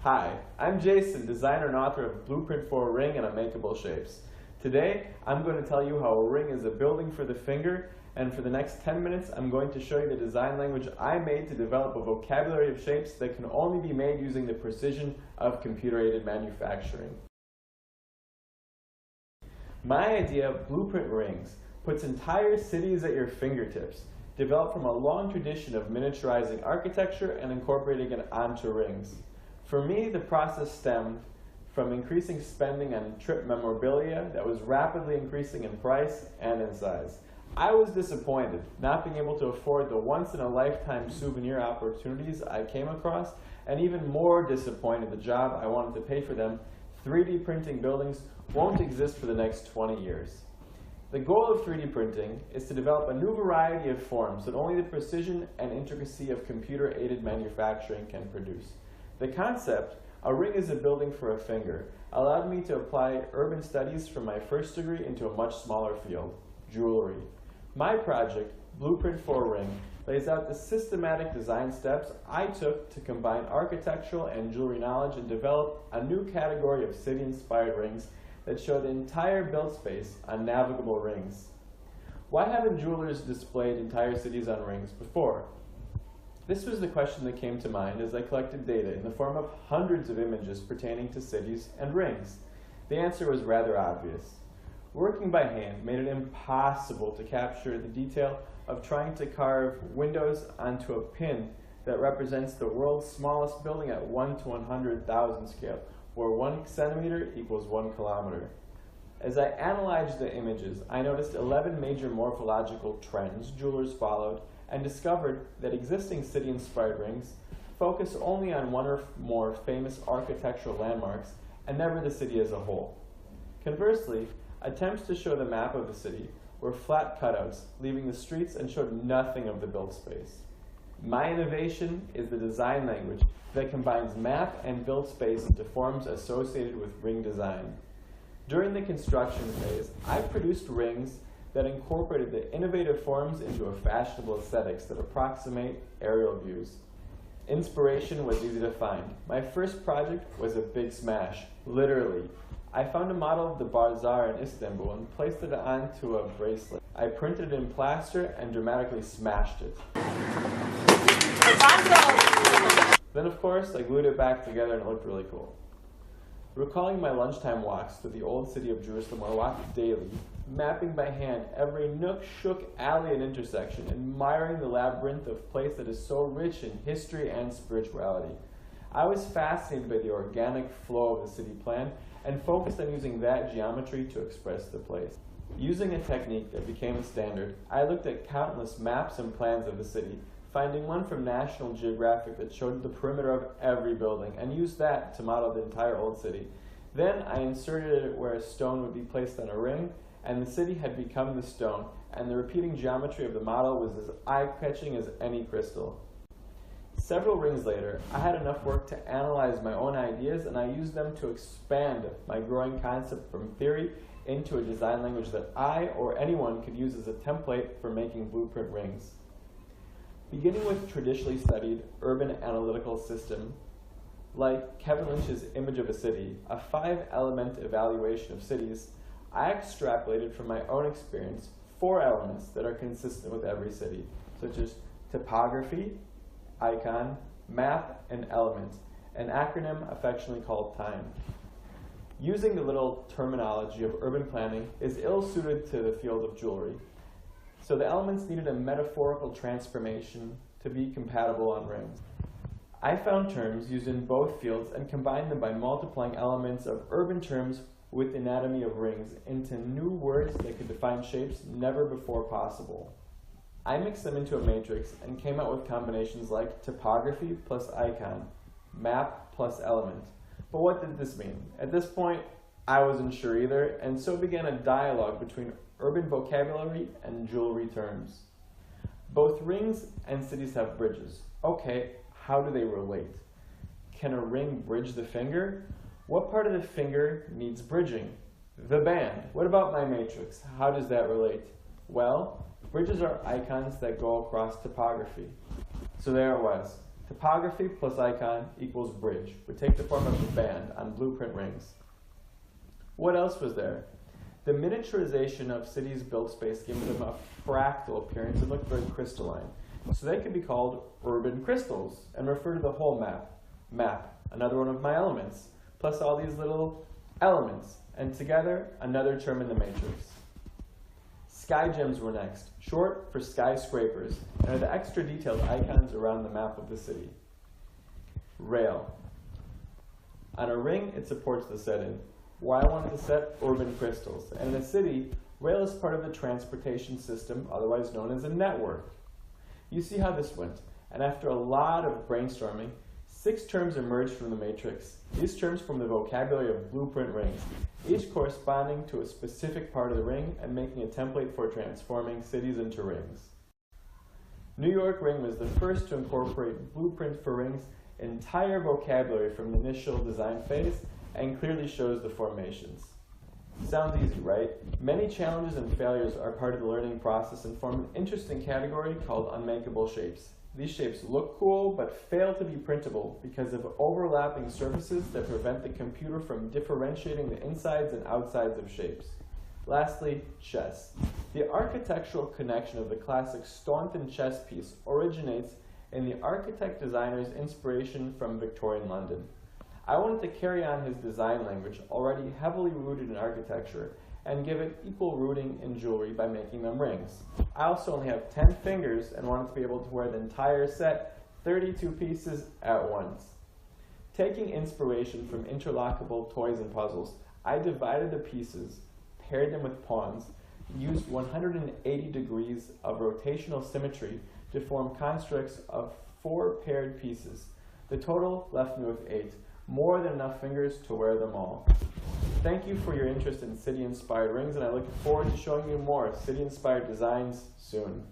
Hi, I'm Jason, designer and author of Blueprint for a Ring and Unmakeable Shapes. Today, I'm going to tell you how a ring is a building for the finger, and for the next 10 minutes, I'm going to show you the design language I made to develop a vocabulary of shapes that can only be made using the precision of computer-aided manufacturing. My idea, Blueprint Rings, puts entire cities at your fingertips, developed from a long tradition of miniaturizing architecture and incorporating it onto rings. For me, the process stemmed from increasing spending on trip memorabilia that was rapidly increasing in price and in size. I was disappointed not being able to afford the once-in-a-lifetime souvenir opportunities I came across, and even more disappointed the job I wanted to pay for them. 3D printing buildings won't exist for the next 20 years. The goal of 3D printing is to develop a new variety of forms that only the precision and intricacy of computer-aided manufacturing can produce. The concept, a ring is a building for a finger, allowed me to apply urban studies from my first degree into a much smaller field, jewelry. My project, Blueprint for a Ring, lays out the systematic design steps I took to combine architectural and jewelry knowledge and develop a new category of city-inspired rings that show the entire built space on navigable rings. Why haven't jewelers displayed entire cities on rings before? This was the question that came to mind as I collected data in the form of hundreds of images pertaining to cities and rings. The answer was rather obvious. Working by hand made it impossible to capture the detail of trying to carve windows onto a pin that represents the world's smallest building at 1 to 100,000 scale, where 1 centimeter equals 1 kilometer. As I analyzed the images, I noticed 11 major morphological trends jewelers followed and discovered that existing city-inspired rings focus only on one or more famous architectural landmarks and never the city as a whole. Conversely, attempts to show the map of the city were flat cutouts, leaving the streets and showed nothing of the built space. My innovation is the design language that combines map and built space into forms associated with ring design. During the construction phase, I produced rings that incorporated the innovative forms into a fashionable aesthetics that approximate aerial views. Inspiration was easy to find. My first project was a big smash, literally. I found a model of the bazaar in Istanbul and placed it onto a bracelet. I printed it in plaster and dramatically smashed it. Then, of course, I glued it back together and it looked really cool. Recalling my lunchtime walks through the old city of Jerusalem, where I walked daily, mapping by hand every nook, shook, alley, and intersection, admiring the labyrinth of place that is so rich in history and spirituality. I was fascinated by the organic flow of the city plan and focused on using that geometry to express the place. Using a technique that became a standard, I looked at countless maps and plans of the city, finding one from National Geographic that showed the perimeter of every building, and used that to model the entire old city. Then I inserted it where a stone would be placed on a ring, and the city had become the stone, and the repeating geometry of the model was as eye-catching as any crystal. Several rings later, I had enough work to analyze my own ideas, and I used them to expand my growing concept from theory into a design language that I or anyone could use as a template for making blueprint rings. Beginning with traditionally studied urban analytical system, like Kevin Lynch's image of a city, a 5-element evaluation of cities, I extrapolated from my own experience 4 elements that are consistent with every city, such as topography, icon, map, and element, an acronym affectionately called TIME. Using the little terminology of urban planning is ill-suited to the field of jewelry, so the elements needed a metaphorical transformation to be compatible on rings. I found terms used in both fields and combined them by multiplying elements of urban terms with the anatomy of rings into new words that could define shapes never before possible. I mixed them into a matrix and came out with combinations like topography plus icon, map plus element. But what did this mean? At this point, I wasn't sure either, and so began a dialogue between urban vocabulary and jewelry terms. Both rings and cities have bridges. Okay, how do they relate? Can a ring bridge the finger? What part of the finger needs bridging? The band. What about my matrix? How does that relate? Well, bridges are icons that go across topography. So there it was. Topography plus icon equals bridge would take the form of a band on blueprint rings. What else was there? The miniaturization of cities' built space gave them a fractal appearance and looked very crystalline. So they could be called urban crystals and refer to the whole map. Map, another one of my elements, plus all these little elements, and together, another term in the matrix. Sky gems were next, short for skyscrapers, and are the extra detailed icons around the map of the city. Rail. On a ring, it supports the setting. Why I wanted to set urban crystals. And in a city, rail is part of the transportation system, otherwise known as a network. You see how this went, and after a lot of brainstorming, 6 terms emerged from the matrix. These terms form the vocabulary of blueprint rings, each corresponding to a specific part of the ring and making a template for transforming cities into rings. New York ring was the first to incorporate blueprint for rings' entire vocabulary from the initial design phase and clearly shows the formations. Sounds easy, right? Many challenges and failures are part of the learning process and form an interesting category called unmakeable shapes. These shapes look cool, but fail to be printable because of overlapping surfaces that prevent the computer from differentiating the insides and outsides of shapes. Lastly, chess. The architectural connection of the classic Staunton chess piece originates in the architect-designer's inspiration from Victorian London. I wanted to carry on his design language, already heavily rooted in architecture, and give it equal rooting in jewelry by making them rings. I also only have 10 fingers and wanted to be able to wear the entire set, 32 pieces, at once. Taking inspiration from interlockable toys and puzzles, I divided the pieces, paired them with pawns, used 180 degrees of rotational symmetry to form constructs of 4 paired pieces. The total left me with 8, more than enough fingers to wear them all. Thank you for your interest in city-inspired rings, and I look forward to showing you more city-inspired designs soon.